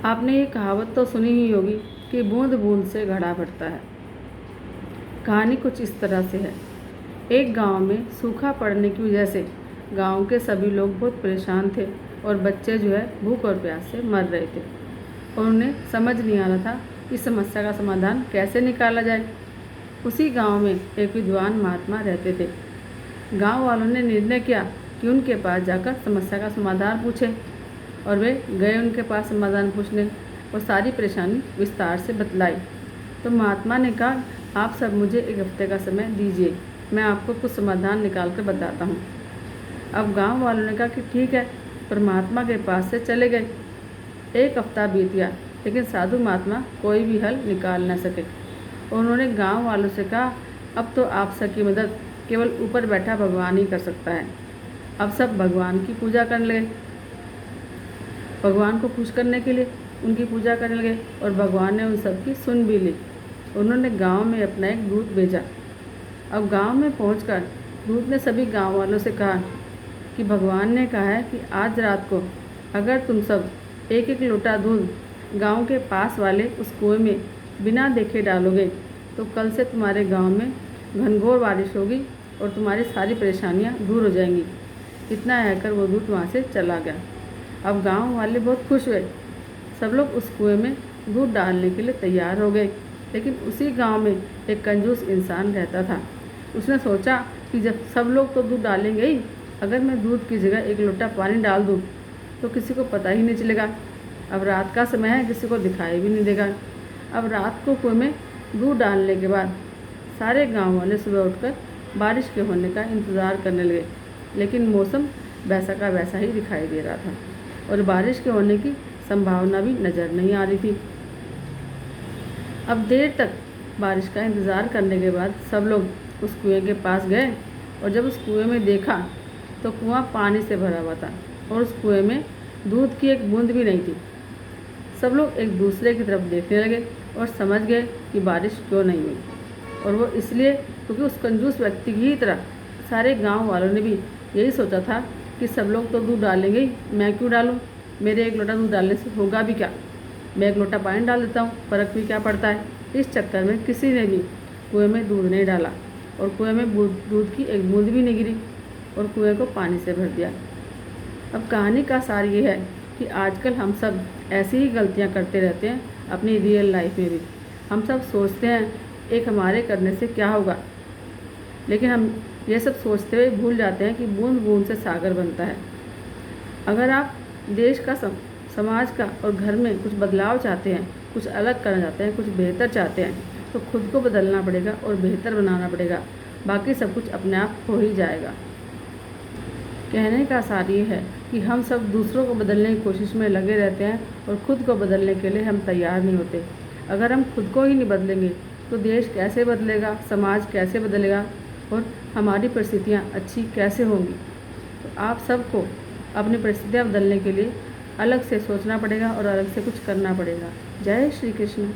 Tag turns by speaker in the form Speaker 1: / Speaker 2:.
Speaker 1: आपने ये कहावत तो सुनी ही होगी कि बूंद बूंद से घड़ा भरता है। कहानी कुछ इस तरह से है। एक गांव में सूखा पड़ने की वजह से गांव के सभी लोग बहुत परेशान थे और बच्चे जो है भूख और प्यास से मर रहे थे और उन्हें समझ नहीं आ रहा था इस समस्या का समाधान कैसे निकाला जाए। उसी गांव में एक विद्वान महात्मा रहते थे। गांव वालों ने निर्णय किया कि उनके पास जाकर समस्या का समाधान पूछें और वे गए उनके पास समाधान पूछने और सारी परेशानी विस्तार से बतलाई। तो महात्मा ने कहा, आप सब मुझे एक हफ्ते का समय दीजिए, मैं आपको कुछ समाधान निकाल कर बताता हूँ। अब गांव वालों ने कहा कि ठीक है, परमात्मा के पास से चले गए। एक हफ्ता बीत गया लेकिन साधु महात्मा कोई भी हल निकाल न सके। उन्होंने गांव वालों से कहा, अब तो आप सबकी मदद केवल ऊपर बैठा भगवान ही कर सकता है। अब सब भगवान की पूजा करने लगे। भगवान को खुश करने के लिए उनकी पूजा करने लगे और भगवान ने उन सब की सुन भी ली। उन्होंने गांव में अपना एक दूत भेजा। अब गांव में पहुंचकर दूत ने सभी गांव वालों से कहा कि भगवान ने कहा है कि आज रात को अगर तुम सब एक एक लोटा दूध गांव के पास वाले उस कुएं में बिना देखे डालोगे तो कल से तुम्हारे गांव में घनघोर बारिश होगी और तुम्हारी सारी परेशानियां दूर हो जाएंगी। इतना कहकर वो दूत वहाँ से चला गया। अब गांव वाले बहुत खुश हुए। सब लोग उस कुएं में दूध डालने के लिए तैयार हो गए। लेकिन उसी गांव में एक कंजूस इंसान रहता था। उसने सोचा कि जब सब लोग तो दूध डालेंगे ही, अगर मैं दूध की जगह एक लोटा पानी डाल दूँ तो किसी को पता ही नहीं चलेगा। अब रात का समय है, किसी को दिखाई भी नहीं देगा। अब रात को कुएं में दूध डालने के बाद सारे गाँव वाले सुबह उठकर बारिश के होने का इंतज़ार करने लगे। लेकिन मौसम वैसा का वैसा ही दिखाई दे रहा था और बारिश के होने की संभावना भी नज़र नहीं आ रही थी। अब देर तक बारिश का इंतज़ार करने के बाद सब लोग उस कुएं के पास गए और जब उस कुएं में देखा तो कुआं पानी से भरा हुआ था और उस कुएं में दूध की एक बूंद भी नहीं थी। सब लोग एक दूसरे की तरफ देखने लगे और समझ गए कि बारिश क्यों नहीं हुई, और वो इसलिए क्योंकि उस कंजूस व्यक्ति की ही तरह सारे गांव वालों ने भी यही सोचा था कि सब लोग तो दूध डालेंगे ही, मैं क्यों डालूं, मेरे एक लोटा दूध डालने से होगा भी क्या, मैं एक लोटा पानी डाल देता हूँ, फ़र्क भी क्या पड़ता है। इस चक्कर में किसी ने भी कुएं में दूध नहीं डाला और कुएं में दूध की एक बूंद भी नहीं गिरी और कुएं को पानी से भर दिया। अब कहानी का सार ये है कि आजकल हम सब ऐसी ही गलतियाँ करते रहते हैं अपनी रियल लाइफ में भी। हम सब सोचते हैं एक हमारे करने से क्या होगा, लेकिन हम ये सब सोचते हुए भूल जाते हैं कि बूंद बूंद से सागर बनता है। अगर आप देश का समाज का और घर में कुछ बदलाव चाहते हैं, कुछ अलग करना चाहते हैं, कुछ बेहतर चाहते हैं, तो खुद को बदलना पड़ेगा और बेहतर बनाना पड़ेगा। बाकी सब कुछ अपने आप हो ही जाएगा। कहने का सार ये है कि हम सब दूसरों को बदलने की कोशिश में लगे रहते हैं और खुद को बदलने के लिए हम तैयार नहीं होते। अगर हम खुद को ही नहीं बदलेंगे तो देश कैसे बदलेगा, समाज कैसे बदलेगा और हमारी परिस्थितियाँ अच्छी कैसे होंगी। तो आप सबको अपनी परिस्थितियाँ बदलने के लिए अलग से सोचना पड़ेगा और अलग से कुछ करना पड़ेगा। जय श्री कृष्ण।